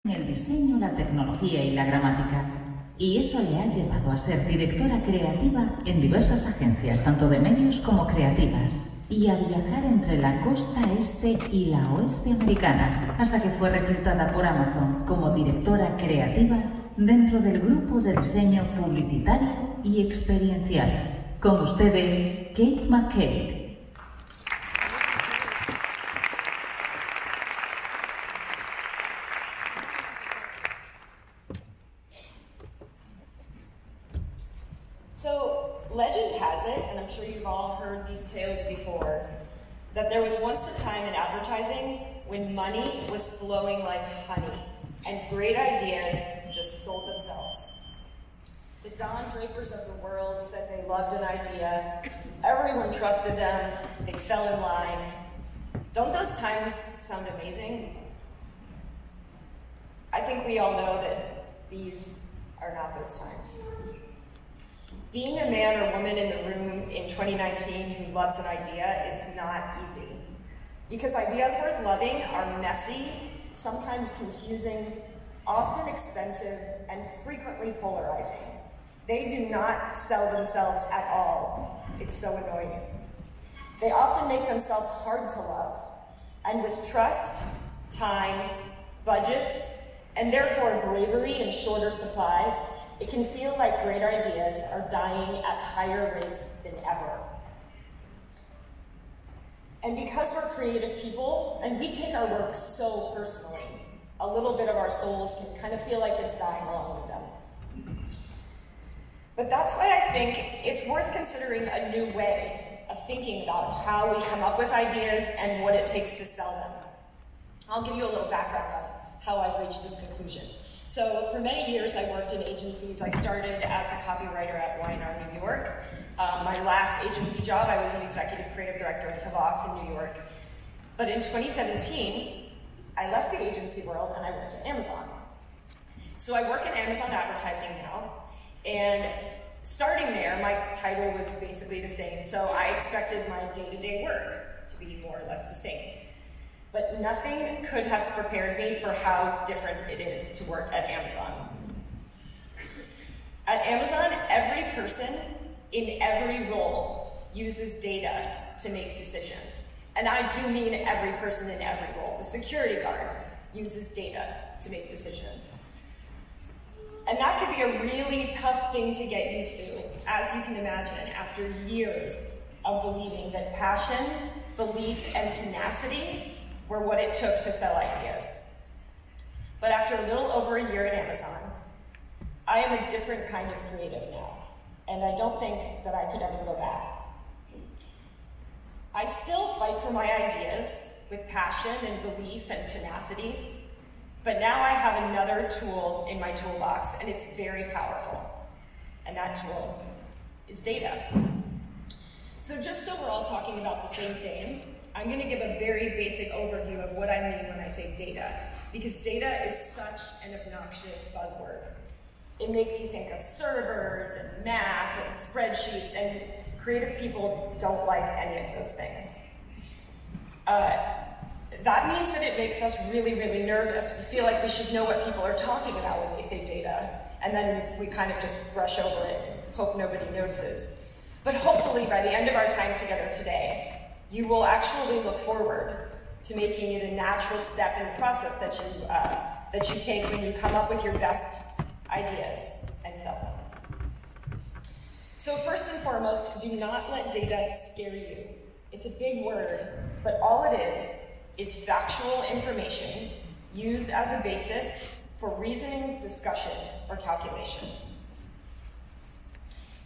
el diseño, la tecnología y la gramática. Y eso le ha llevado a ser directora creativa en diversas agencias, tanto de medios como creativas, y a viajar entre la costa este y la oeste americana, hasta que fue reclutada por Amazon como directora creativa dentro del grupo de diseño publicitario y experiencial. Con ustedes, Kate McCagg. So, legend has it, and I'm sure you've all heard these tales before, that there was once a time in advertising when money was flowing like honey, and great ideas just sold themselves. The Don Drapers of the world said they loved an idea, everyone trusted them, they fell in line. Don't those times sound amazing? I think we all know that these are not those times. Being a man or woman in the room in 2019 who loves an idea is not easy. Because ideas worth loving are messy, sometimes confusing, often expensive, and frequently polarizing. They do not sell themselves at all. It's so annoying. They often make themselves hard to love. And with trust, time, budgets, and therefore bravery in shorter supply, it can feel like great ideas are dying at higher rates than ever. And because we're creative people, and we take our work so personally, a little bit of our souls can kind of feel like it's dying along with them. But that's why I think it's worth considering a new way of thinking about how we come up with ideas and what it takes to sell them. I'll give you a little background on how I've reached this conclusion. So for many years, I worked in agencies. I started as a copywriter at Y&R New York. My last agency job, I was an executive creative director at Havas in New York. But in 2017, I left the agency world and I went to Amazon. So I work in Amazon advertising now. And starting there, my title was basically the same. So I expected my day-to-day work to be more or less the same. But nothing could have prepared me for how different it is to work at Amazon. At Amazon, every person in every role uses data to make decisions. And I do mean every person in every role. The security guard uses data to make decisions. And that could be a really tough thing to get used to, as you can imagine, after years of believing that passion, belief, and tenacity were what it took to sell ideas. But after a little over a year at Amazon, I am a different kind of creative now, and I don't think that I could ever go back. I still fight for my ideas with passion and belief and tenacity, but now I have another tool in my toolbox, and it's very powerful. And that tool is data. So just so we're all talking about the same thing, I'm going to give a very basic overview of what I mean when I say data, because data is such an obnoxious buzzword. It makes you think of servers and math and spreadsheets, and creative people don't like any of those things. That means that it makes us really, really nervous. We feel like we should know what people are talking about when they say data, and then we kind of just brush over it and hope nobody notices. But hopefully, by the end of our time together today, you will actually look forward to making it a natural step in the process that you take when you come up with your best ideas and sell them. So first and foremost, do not let data scare you. It's a big word, but all it is factual information used as a basis for reasoning, discussion, or calculation.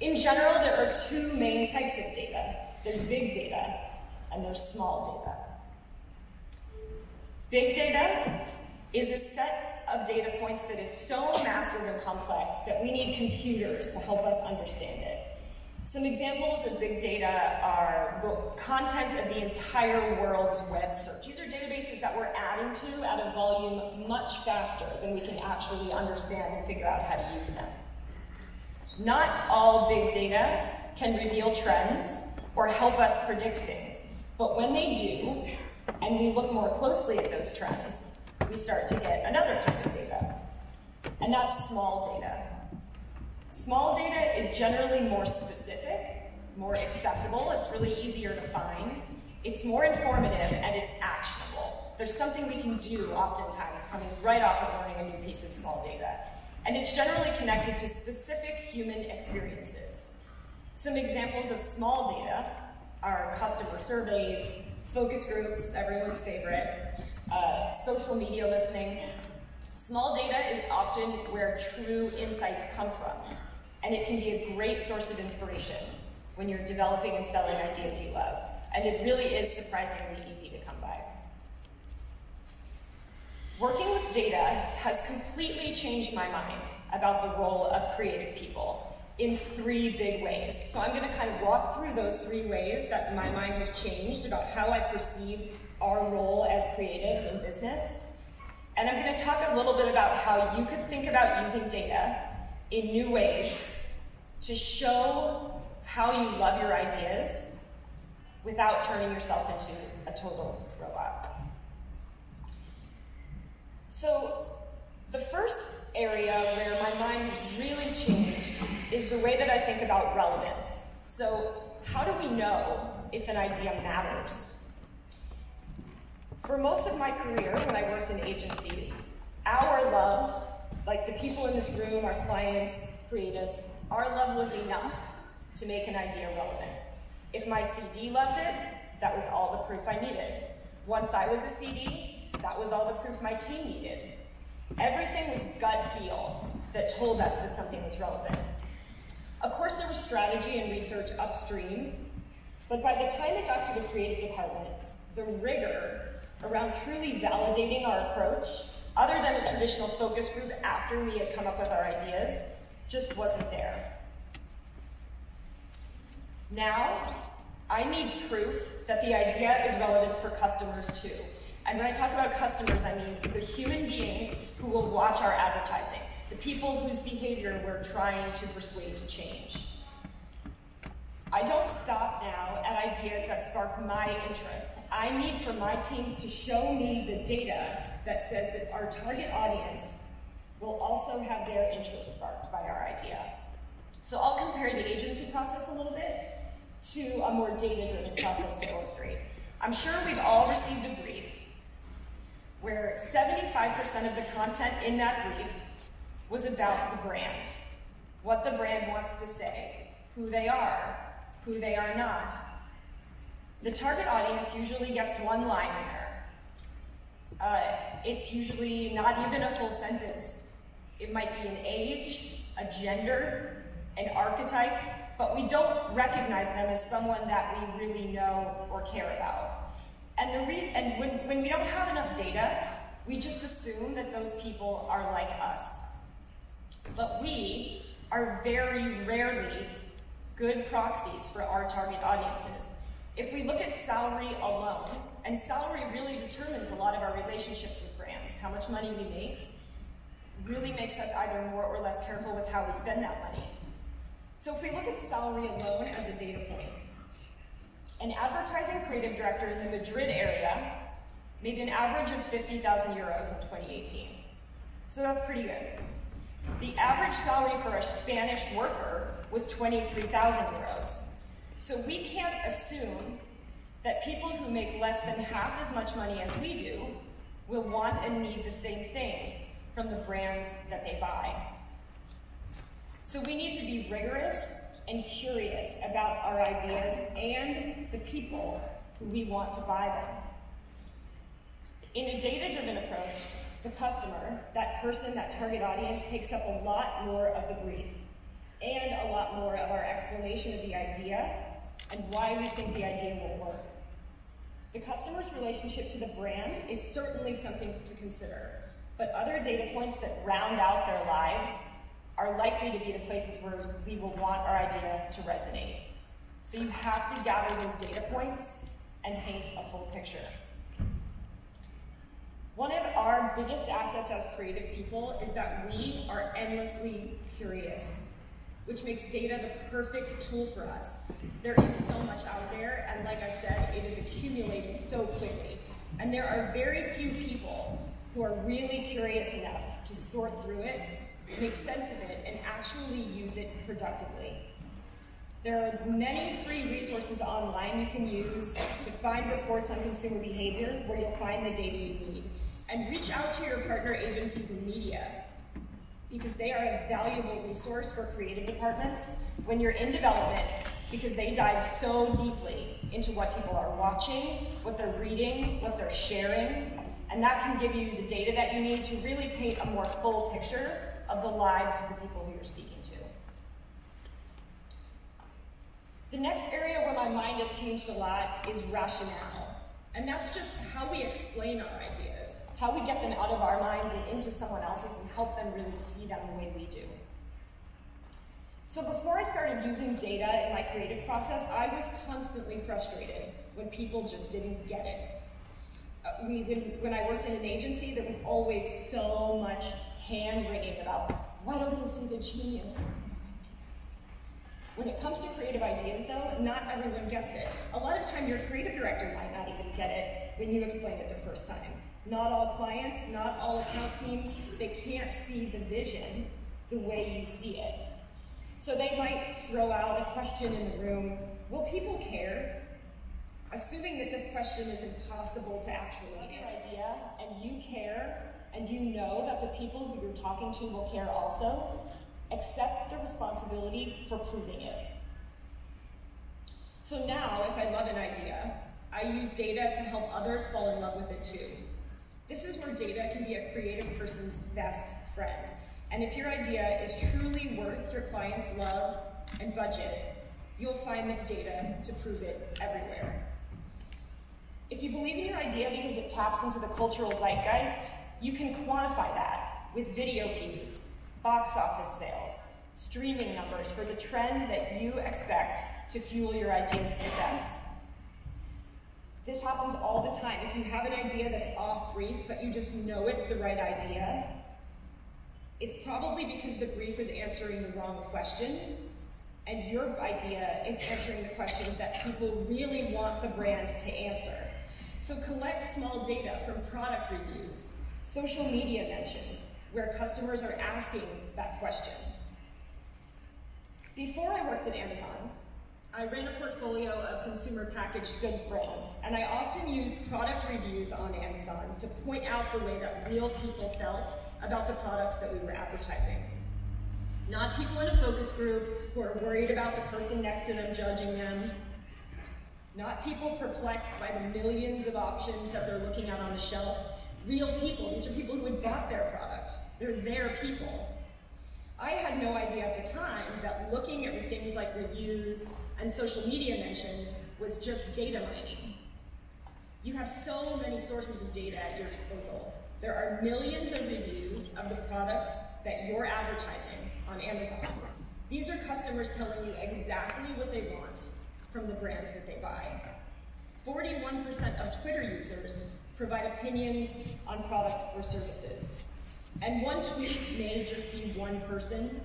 In general, there are two main types of data. There's big data, and there's small data. Big data is a set of data points that is so massive and complex that we need computers to help us understand it. Some examples of big data are the contents of the entire world's web search. These are databases that we're adding to at a volume much faster than we can actually understand and figure out how to use them. Not all big data can reveal trends or help us predict things, but when they do, and we look more closely at those trends, we start to get another kind of data, and that's small data. Small data is generally more specific, more accessible, it's really easier to find, it's more informative, and it's actionable. There's something we can do oftentimes coming right off of learning a new piece of small data. And it's generally connected to specific human experiences. Some examples of small data are customer surveys, focus groups, everyone's favorite, social media listening. Small data is often where true insights come from, and it can be a great source of inspiration when you're developing and selling ideas you love. And it really is surprisingly easy to come by. Working with data has completely changed my mind about the role of creative people in 3 big ways. So I'm going to kind of walk through those 3 ways that my mind has changed about how I perceive our role as creatives in business. And I'm going to talk a little bit about how you could think about using data in new ways to show how you love your ideas without turning yourself into a total robot. So the first area where my mind has really changed is the way that I think about relevance. So how do we know if an idea matters? For most of my career, when I worked in agencies, our love, like the people in this room, our clients, creatives, our love was enough to make an idea relevant. If my CD loved it, that was all the proof I needed. Once I was a CD, that was all the proof my team needed. Everything was gut feel that told us that something was relevant. Of course, there was strategy and research upstream, but by the time it got to the creative department, the rigor around truly validating our approach, other than a traditional focus group after we had come up with our ideas, just wasn't there. Now, I need proof that the idea is relevant for customers too. And when I talk about customers, I mean the human beings who will watch our advertising, the people whose behavior we're trying to persuade to change. I don't stop now at ideas that spark my interest. I need for my teams to show me the data that says that our target audience will also have their interest sparked by our idea. So I'll compare the agency process a little bit to a more data-driven process to illustrate. I'm sure we've all received a brief where 75% of the content in that brief was about the brand, what the brand wants to say, who they are not. The target audience usually gets one line in there. It's usually not even a full sentence. It might be an age, a gender, an archetype, but we don't recognize them as someone that we really know or care about. And when we don't have enough data, we just assume that those people are like us. But we are very rarely good proxies for our target audiences. If we look at salary alone, and salary really determines a lot of our relationships with brands, how much money we make really makes us either more or less careful with how we spend that money. So if we look at salary alone as a data point, an advertising creative director in the Madrid area made an average of 50,000 euros in 2018. So that's pretty good. The average salary for a Spanish worker was 23,000 euros. So we can't assume that people who make less than half as much money as we do will want and need the same things from the brands that they buy. So we need to be rigorous and curious about our ideas and the people who we want to buy them. In a data-driven approach, the customer, that person, that target audience, takes up a lot more of the brief and a lot more of our explanation of the idea and why we think the idea will work. The customer's relationship to the brand is certainly something to consider, but other data points that round out their lives are likely to be the places where we will want our idea to resonate. So you have to gather those data points and paint a full picture. One of our biggest assets as creative people is that we are endlessly curious, which makes data the perfect tool for us. There is so much out there, and like I said, it is accumulating so quickly. And there are very few people who are really curious enough to sort through it, make sense of it, and actually use it productively. There are many free resources online you can use to find reports on consumer behavior where you'll find the data you need. And reach out to your partner agencies in media, because they are a valuable resource for creative departments when you're in development, because they dive so deeply into what people are watching, what they're reading, what they're sharing, and that can give you the data that you need to really paint a more full picture of the lives of the people who you're speaking to. The next area where my mind has changed a lot is rationale, and that's just how we explain our ideas, how we get them out of our minds and into someone else's and help them really see them the way we do. So before I started using data in my creative process, I was constantly frustrated when people just didn't get it. When I worked in an agency, there was always so much hand-wringing about, why don't you see the genius? When it comes to creative ideas, though, not everyone gets it. A lot of time, your creative director might not even get it when you explain it the first time. Not all clients, not all account teams, they can't see the vision the way you see it. So they might throw out a question in the room, will people care? Assuming that this question is impossible to actually get your idea, and you care, and you know that the people who you're talking to will care also, accept the responsibility for proving it. So now, if I love an idea, I use data to help others fall in love with it too. This is where data can be a creative person's best friend. And if your idea is truly worth your client's love and budget, you'll find the data to prove it everywhere. If you believe in your idea because it taps into the cultural zeitgeist, you can quantify that with video views, box office sales, streaming numbers for the trend that you expect to fuel your idea's success. This happens all the time. If you have an idea that's off brief, but you just know it's the right idea, it's probably because the brief is answering the wrong question, and your idea is answering the questions that people really want the brand to answer. So collect small data from product reviews, social media mentions, where customers are asking that question. Before I worked at Amazon, I ran a portfolio of consumer packaged goods brands, and I often used product reviews on Amazon to point out the way that real people felt about the products that we were advertising. Not people in a focus group who are worried about the person next to them judging them. Not people perplexed by the millions of options that they're looking at on the shelf. Real people. These are people who had bought their product. They're their people. I had no idea at the time that looking at things like reviews and social media mentions was just data mining. You have so many sources of data at your disposal. There are millions of reviews of the products that you're advertising on Amazon. These are customers telling you exactly what they want from the brands that they buy. 41% of Twitter users provide opinions on products or services. And one tweet may just be one person,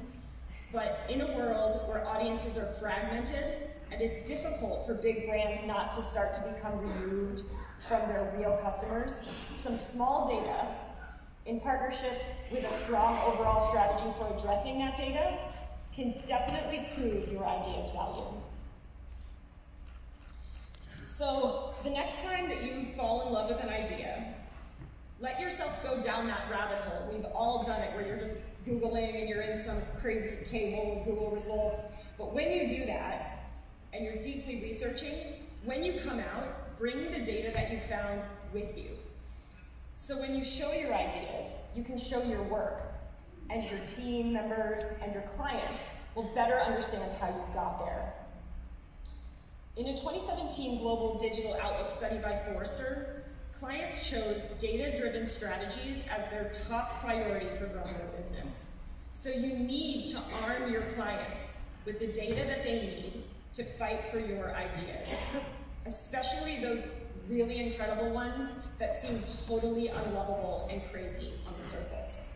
but in a world where audiences are fragmented, and it's difficult for big brands not to start to become removed from their real customers, some small data in partnership with a strong overall strategy for addressing that data can definitely prove your idea's value. So the next time that you fall in love with an idea, let yourself go down that rabbit hole. We've all done it, where you're just Googling and you're in some crazy cable of Google results. But when you do that, and you're deeply researching, when you come out, bring the data that you found with you. So when you show your ideas, you can show your work, and your team members and your clients will better understand how you got there. In a 2017 Global Digital Outlook study by Forrester, clients chose data-driven strategies as their top priority for growing their business. So you need to arm your clients with the data that they need to fight for your ideas, especially those really incredible ones that seem totally unlovable and crazy on the surface.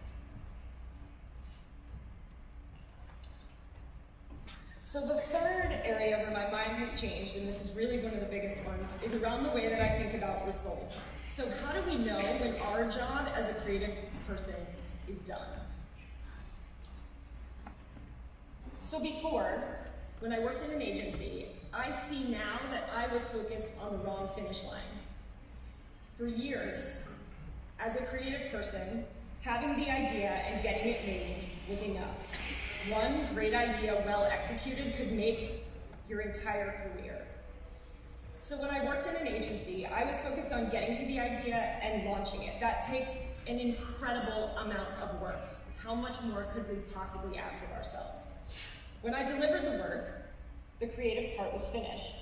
So the third area where my mind has changed, and this is really one of the biggest ones, is around the way that I think about results. So how do we know when our job as a creative person is done? So before, when I worked in an agency, I see now that I was focused on the wrong finish line. For years, as a creative person, having the idea and getting it made was enough. One great idea, well executed, could make your entire career. So when I worked in an agency, I was focused on getting to the idea and launching it. That takes an incredible amount of work. How much more could we possibly ask of ourselves? When I delivered the work, the creative part was finished.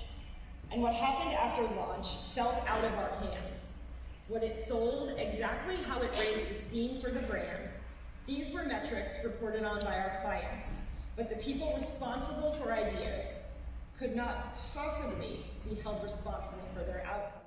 And what happened after launch felt out of our hands. What it sold, exactly how it raised esteem for the brand, these were metrics reported on by our clients. But the people responsible for ideas could not possibly be held responsible for their outcomes.